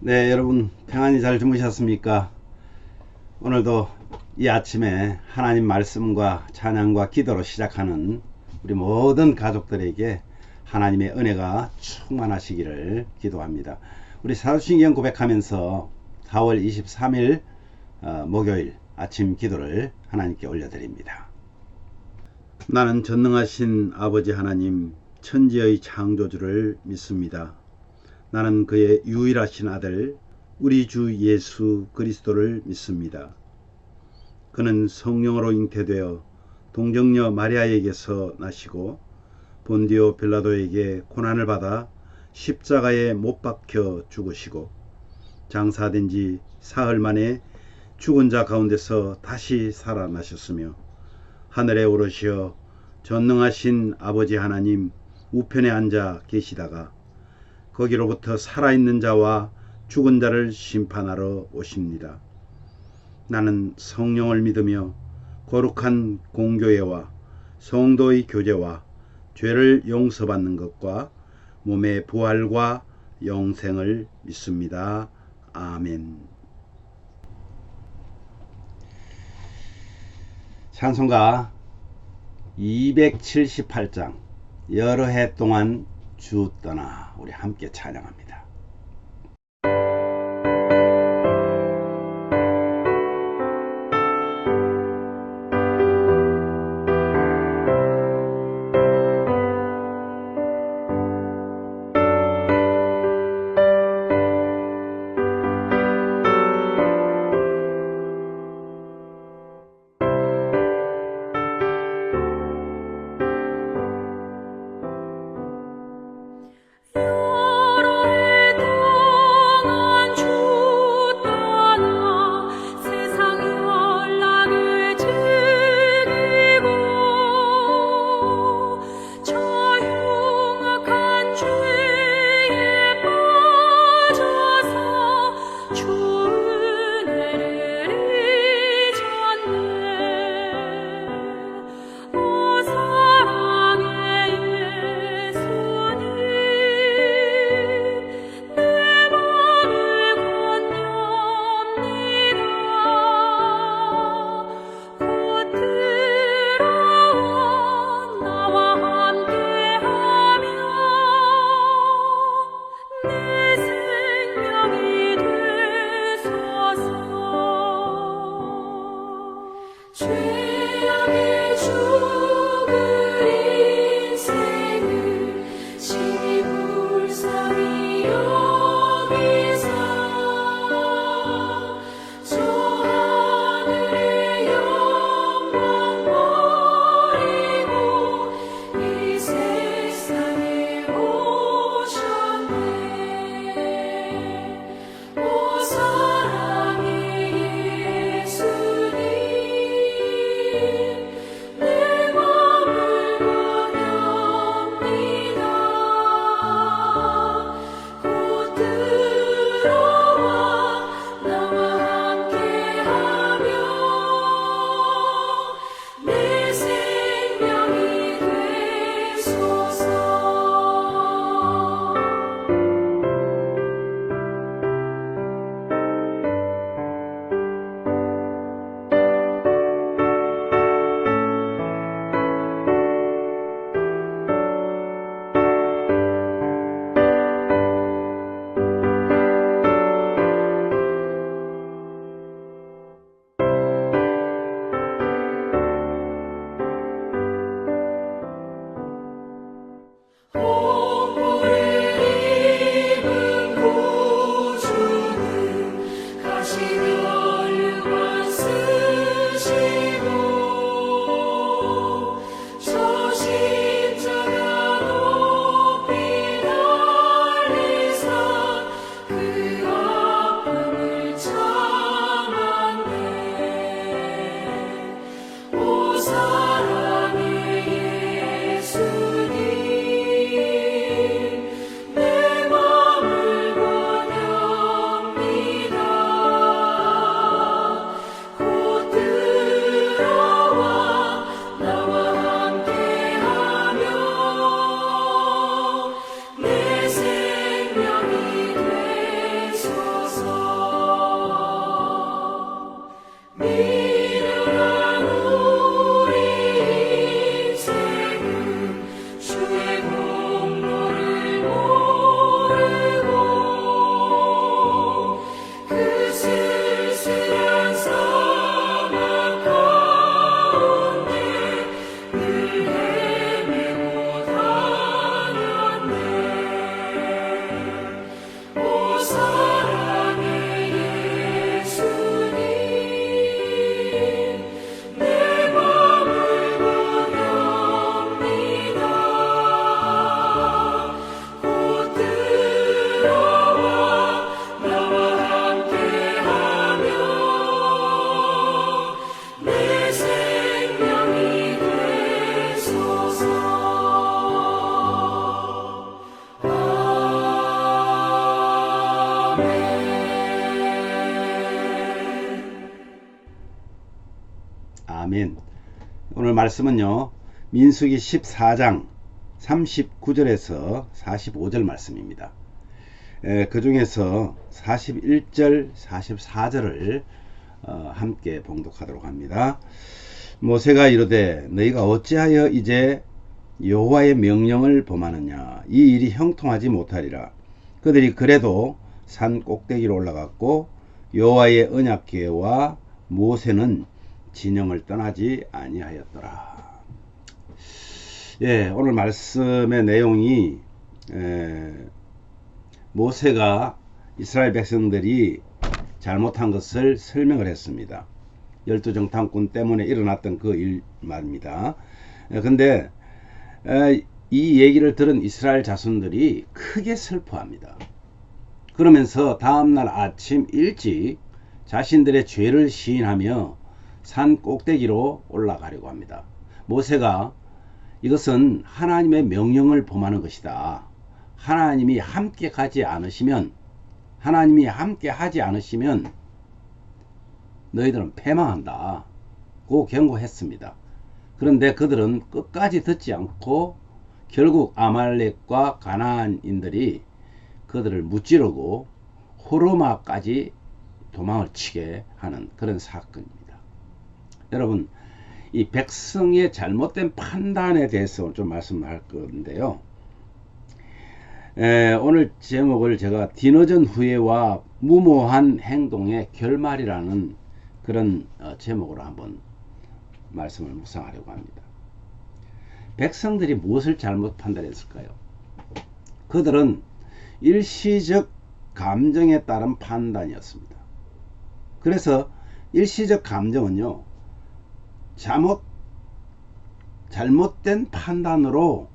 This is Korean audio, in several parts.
네, 여러분 평안히 잘 주무셨습니까? 오늘도 이 아침에 하나님 말씀과 찬양과 기도로 시작하는 우리 모든 가족들에게 하나님의 은혜가 충만하시기를 기도합니다. 우리 사도신경 고백하면서 4월 23일 목요일 아침 기도를 하나님께 올려드립니다. 나는 전능하신 아버지 하나님 천지의 창조주를 믿습니다. 나는 그의 유일하신 아들 우리 주 예수 그리스도를 믿습니다. 그는 성령으로 잉태되어 동정녀 마리아에게서 나시고 본디오 빌라도에게 고난을 받아 십자가에 못 박혀 죽으시고 장사된 지 사흘 만에 죽은 자 가운데서 다시 살아나셨으며 하늘에 오르시어 전능하신 아버지 하나님 우편에 앉아 계시다가 거기로부터 살아있는 자와 죽은 자를 심판하러 오십니다. 나는 성령을 믿으며 거룩한 공교회와 성도의 교제와 죄를 용서받는 것과 몸의 부활과 영생을 믿습니다. 아멘. 찬송가 278장 여러 해 동안 주 떠나 우리 함께 찬양합니다. 말씀은요, 민수기 14장 39절에서 45절 말씀입니다. 그 중에서 41절, 44절을 함께 봉독하도록 합니다. 모세가 이르되 너희가 어찌하여 이제 여호와의 명령을 범하느냐. 이 일이 형통하지 못하리라. 그들이 그래도 산 꼭대기로 올라갔고 여호와의 언약궤와 모세는 진영을 떠나지 아니하였더라. 예, 오늘 말씀의 내용이 모세가 이스라엘 백성들이 잘못한 것을 설명을 했습니다. 12정탐꾼 때문에 일어났던 그 일 말입니다. 근데 이 얘기를 들은 이스라엘 자손들이 크게 슬퍼합니다. 그러면서 다음날 아침 일찍 자신들의 죄를 시인하며 산 꼭대기로 올라가려고 합니다. 모세가 이것은 하나님의 명령을 범하는 것이다. 하나님이 함께 하지 않으시면 너희들은 패망한다 고 경고했습니다. 그런데 그들은 끝까지 듣지 않고 결국 아말렉과 가나안인들이 그들을 무찌르고 호르마까지 도망을 치게 하는 그런 사건입니다. 여러분, 이 백성의 잘못된 판단에 대해서 좀 말씀할 건데요. 오늘 제목을 제가 뒤늦은 후회와 무모한 행동의 결말이라는 그런 제목으로 한번 말씀을 묵상하려고 합니다. 백성들이 무엇을 잘못 판단했을까요? 그들은 일시적 감정에 따른 판단이었습니다. 그래서 일시적 감정은요, 잘못된 판단으로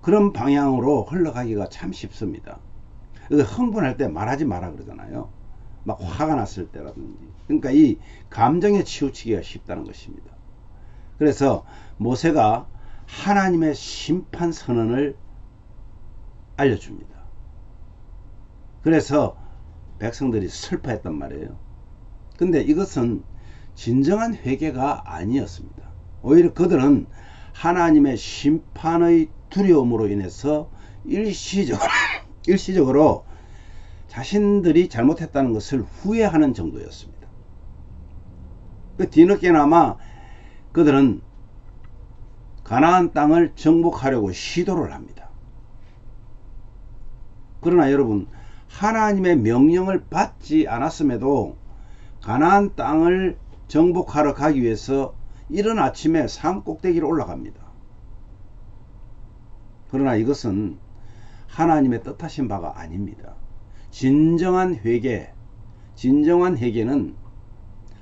그런 방향으로 흘러가기가 참 쉽습니다. 흥분할 때 말하지 마라 그러잖아요. 막 화가 났을 때라든지. 그러니까 이 감정에 치우치기가 쉽다는 것입니다. 그래서 모세가 하나님의 심판 선언을 알려줍니다. 그래서 백성들이 슬퍼했단 말이에요. 근데 이것은 진정한 회개가 아니었습니다. 오히려 그들은 하나님의 심판의 두려움으로 인해서 일시적으로 자신들이 잘못했다는 것을 후회하는 정도였습니다. 뒤늦게나마 그들은 가나안 땅을 정복하려고 시도를 합니다. 그러나 여러분, 하나님의 명령을 받지 않았음에도 가나안 땅을 정복하러 가기 위해서 이른 아침에 산 꼭대기로 올라갑니다. 그러나 이것은 하나님의 뜻하신 바가 아닙니다. 진정한 회개는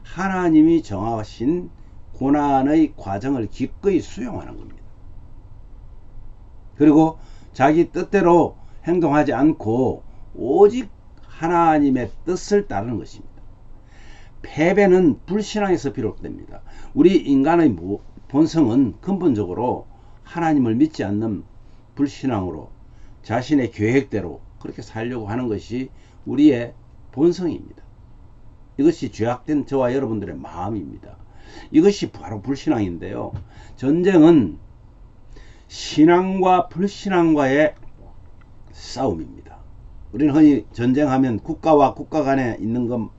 하나님이 정하신 고난의 과정을 기꺼이 수용하는 겁니다. 그리고 자기 뜻대로 행동하지 않고 오직 하나님의 뜻을 따르는 것입니다. 패배는 불신앙에서 비롯됩니다. 우리 인간의 본성은 근본적으로 하나님을 믿지 않는 불신앙으로 자신의 계획대로 그렇게 살려고 하는 것이 우리의 본성입니다. 이것이 죄악된 저와 여러분들의 마음입니다. 이것이 바로 불신앙인데요. 전쟁은 신앙과 불신앙과의 싸움입니다. 우리는 흔히 전쟁하면 국가와 국가 간에 있는 것,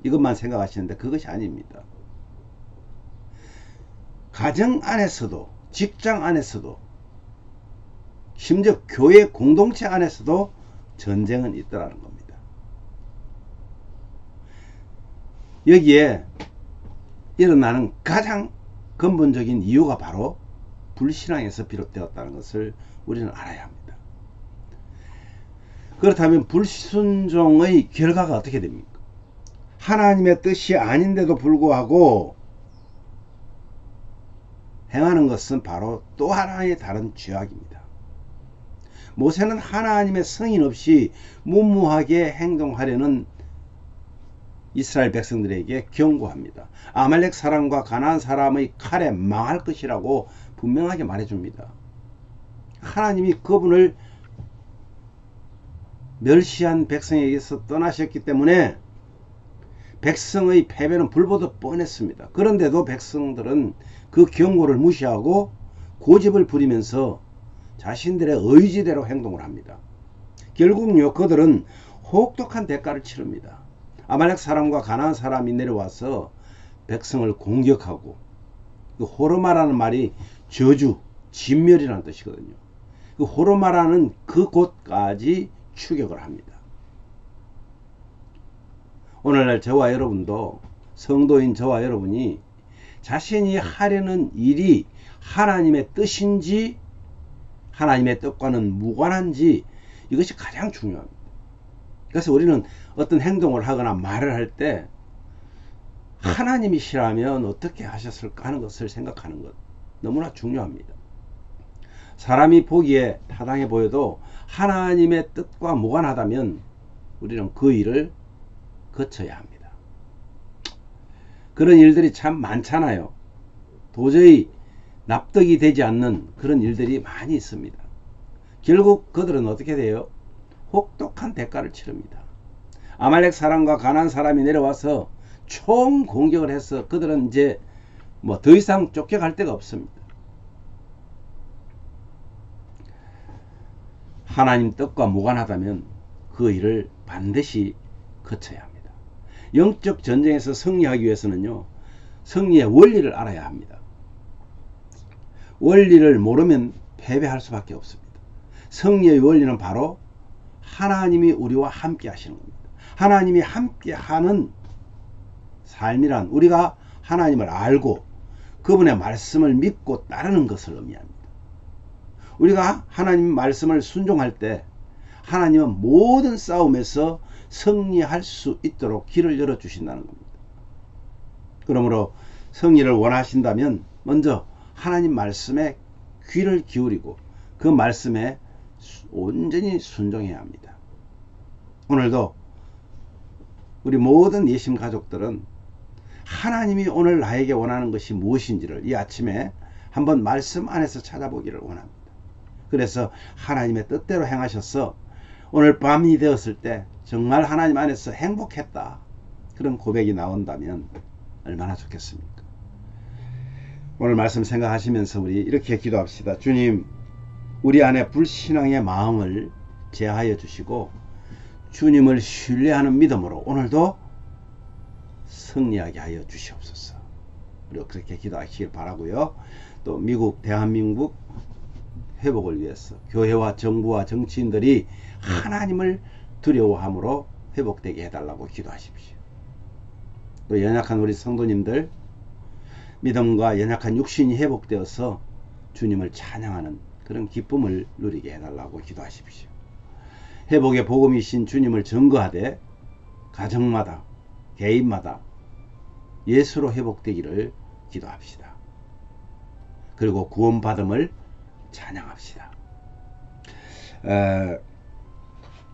이것만 생각하시는데 그것이 아닙니다. 가정 안에서도, 직장 안에서도, 심지어 교회 공동체 안에서도 전쟁은 있더라는 겁니다. 여기에 일어나는 가장 근본적인 이유가 바로 불신앙에서 비롯되었다는 것을 우리는 알아야 합니다. 그렇다면 불순종의 결과가 어떻게 됩니까? 하나님의 뜻이 아닌데도 불구하고 행하는 것은 바로 또 하나의 다른 죄악입니다. 모세는 하나님의 승인 없이 무모하게 행동하려는 이스라엘 백성들에게 경고합니다. 아말렉 사람과 가나안 사람의 칼에 망할 것이라고 분명하게 말해줍니다. 하나님이 그분을 멸시한 백성에게서 떠나셨기 때문에 백성의 패배는 불보듯 뻔했습니다. 그런데도 백성들은 그 경고를 무시하고 고집을 부리면서 자신들의 의지대로 행동을 합니다. 결국요, 그들은 혹독한 대가를 치릅니다. 아말렉 사람과 가나안 사람이 내려와서 백성을 공격하고, 그 호르마라는 말이 저주, 진멸이라는 뜻이거든요. 그 호르마라는 그 곳까지 추격을 합니다. 오늘날 저와 여러분도, 성도인 저와 여러분이 자신이 하려는 일이 하나님의 뜻인지 하나님의 뜻과는 무관한지, 이것이 가장 중요합니다. 그래서 우리는 어떤 행동을 하거나 말을 할 때 하나님이시라면 어떻게 하셨을까 하는 것을 생각하는 것, 너무나 중요합니다. 사람이 보기에 타당해 보여도 하나님의 뜻과 무관하다면 우리는 그 일을 거쳐야 합니다. 그런 일들이 참 많잖아요. 도저히 납득이 되지 않는 그런 일들이 많이 있습니다. 결국 그들은 어떻게 돼요? 혹독한 대가를 치릅니다. 아말렉 사람과 가나안 사람이 내려와서 총 공격을 해서 그들은 이제 더 이상 쫓겨갈 데가 없습니다. 하나님 뜻과 무관하다면 그 일을 반드시 거쳐야 합니다. 영적 전쟁에서 승리하기 위해서는요, 승리의 원리를 알아야 합니다. 원리를 모르면 패배할 수밖에 없습니다. 승리의 원리는 바로 하나님이 우리와 함께 하시는 겁니다. 하나님이 함께 하는 삶이란 우리가 하나님을 알고 그분의 말씀을 믿고 따르는 것을 의미합니다. 우리가 하나님 말씀을 순종할 때 하나님은 모든 싸움에서 승리할 수 있도록 길을 열어주신다는 겁니다. 그러므로 승리를 원하신다면 먼저 하나님 말씀에 귀를 기울이고 그 말씀에 온전히 순종해야 합니다. 오늘도 우리 모든 예심 가족들은 하나님이 오늘 나에게 원하는 것이 무엇인지를 이 아침에 한번 말씀 안에서 찾아보기를 원합니다. 그래서 하나님의 뜻대로 행하셔서 오늘 밤이 되었을 때 정말 하나님 안에서 행복했다, 그런 고백이 나온다면 얼마나 좋겠습니까? 오늘 말씀 생각하시면서 우리 이렇게 기도합시다. 주님, 우리 안에 불신앙의 마음을 제하여 주시고 주님을 신뢰하는 믿음으로 오늘도 승리하게 하여 주시옵소서. 우리가 그렇게 기도하시길 바라고요. 또 미국, 대한민국 회복을 위해서 교회와 정부와 정치인들이 하나님을 두려워함으로 회복되게 해달라고 기도하십시오. 또 연약한 우리 성도님들, 믿음과 연약한 육신이 회복되어서 주님을 찬양하는 그런 기쁨을 누리게 해달라고 기도하십시오. 회복의 복음이신 주님을 증거하되 가정마다, 개인마다 예수로 회복되기를 기도합시다. 그리고 구원받음을 찬양합시다.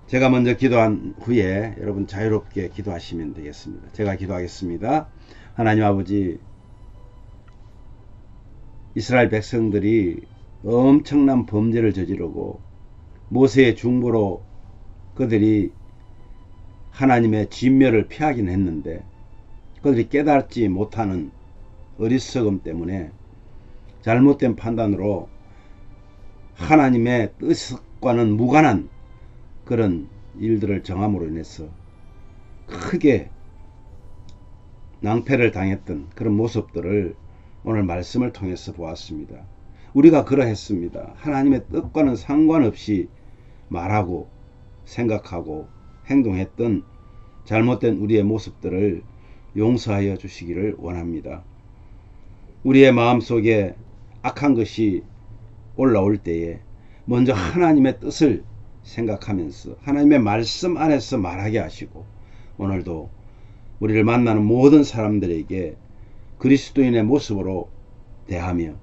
제가 먼저 기도한 후에 여러분 자유롭게 기도하시면 되겠습니다. 제가 기도하겠습니다. 하나님 아버지, 이스라엘 백성들이 엄청난 범죄를 저지르고 모세의 중보로 그들이 하나님의 진멸을 피하긴 했는데 그들이 깨닫지 못하는 어리석음 때문에 잘못된 판단으로 하나님의 뜻과는 무관한 그런 일들을 정함으로 인해서 크게 낭패를 당했던 그런 모습들을 오늘 말씀을 통해서 보았습니다. 우리가 그러했습니다. 하나님의 뜻과는 상관없이 말하고 생각하고 행동했던 잘못된 우리의 모습들을 용서하여 주시기를 원합니다. 우리의 마음속에 악한 것이 올라올 때에 먼저 하나님의 뜻을 생각하면서 하나님의 말씀 안에서 말하게 하시고 오늘도 우리를 만나는 모든 사람들에게 그리스도인의 모습으로 대하며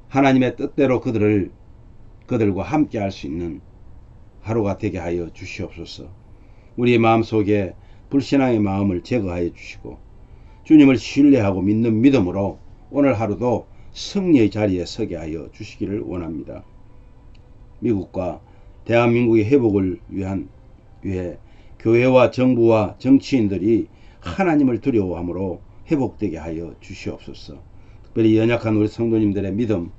하나님의 뜻대로 그들과 함께 할 수 있는 하루가 되게 하여 주시옵소서. 우리의 마음속에 불신앙의 마음을 제거하여 주시고 주님을 신뢰하고 믿는 믿음으로 오늘 하루도 승리의 자리에 서게 하여 주시기를 원합니다. 미국과 대한민국의 회복을 위해 교회와 정부와 정치인들이 하나님을 두려워함으로 회복되게 하여 주시옵소서. 특별히 연약한 우리 성도님들의 믿음,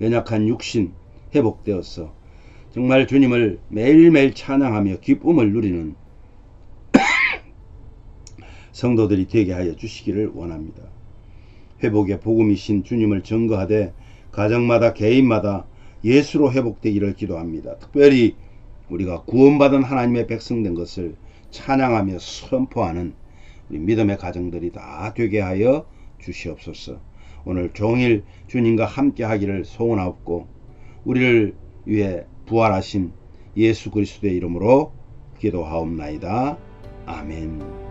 연약한 육신 회복되어서 정말 주님을 매일매일 찬양하며 기쁨을 누리는 성도들이 되게 하여 주시기를 원합니다. 회복의 복음이신 주님을 증거하되 가정마다 개인마다 예수로 회복되기를 기도합니다. 특별히 우리가 구원받은 하나님의 백성 된 것을 찬양하며 선포하는 우리 믿음의 가정들이 다 되게 하여 주시옵소서. 오늘 종일 주님과 함께 하기를 소원하옵고 우리를 위해 부활하신 예수 그리스도의 이름으로 기도하옵나이다. 아멘.